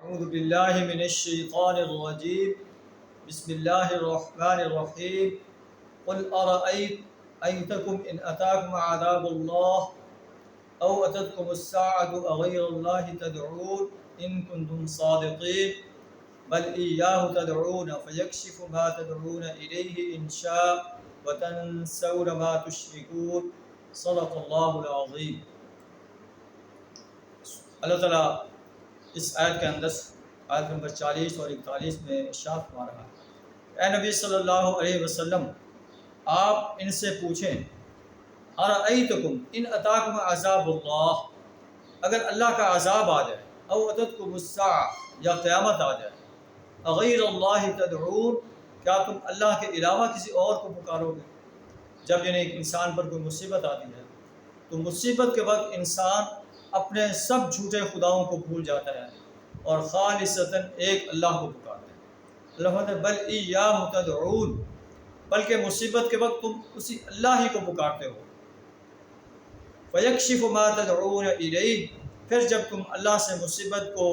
اعوذ باللہ من الشیطان الرجیم بسم اللہ الرحمن الرحیم قل ارأیتکم ان اتاکم عذاب اللہ او اتتکم الساعة اغیر اللہ تدعون ان کنتم صادقین بل ایاہ تدعون فیکشف ما تدعون الیہ ان شاء وتنسون ما تشرکون صدق اللہ العظیم۔ اللہ تعالیٰ اس آیت کے اندر آیت نمبر 40 اور 41 میں ارشاد فرما رہا ہے، اے نبی صلی اللہ علیہ وسلم آپ ان سے پوچھیں ارأیتکم ان اتاکم عذاب اللہ، اگر اللہ کا عذاب آ جائے، او اتتکم الساعہ یا قیامت آ جائے، اغیر اللہ تدعون کیا تم اللہ کے علاوہ کسی اور کو پکارو گے؟ جب یعنی ایک انسان پر کوئی مصیبت آتی ہے تو مصیبت کے وقت انسان اپنے سب جھوٹے خداؤں کو بھول جاتا ہے اور خالصتاً ایک اللہ کو پکارتا ہے۔ اللہ فرماتا ہے بل ایاہ تدعون، بلکہ مصیبت کے وقت تم اسی اللہ ہی کو پکارتے ہو۔ فیکشف ما تدعون الیہ، پھر جب تم اللہ سے مصیبت کو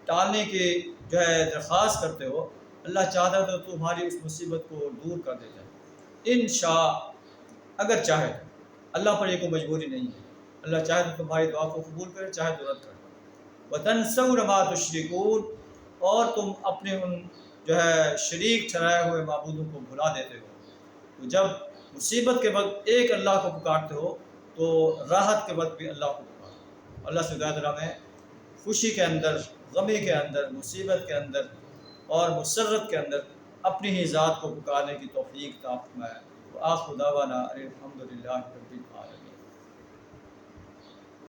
ٹالنے کی درخواست کرتے ہو، اللہ چاہتا ہے تو تمہاری اس مصیبت کو دور کر دیتا ہے ان شاء، اگر چاہے تو۔ اللہ پر یہ کوئی مجبوری نہیں ہے، اللہ چاہے تو تمہاری دعا کو قبول کرے، چاہے تو رد کرے۔ وَتَنْسَوْنَ مَا تُشْرِكُونَ، اور تم اپنے ان شریک ٹھہرائے ہوئے معبودوں کو بھلا دیتے ہو۔ تو جب مصیبت کے وقت ایک اللہ کو پکارتے ہو تو راحت کے وقت بھی اللہ کو پکارو۔ اللہ سے دعا میں خوشی کے اندر، غمی کے اندر، مصیبت کے اندر اور مسرت کے اندر اپنی ہی ذات کو پکارنے کی توفیق عطا فرمائے۔ وآخر دعوانا الحمدللہ رب العالمین۔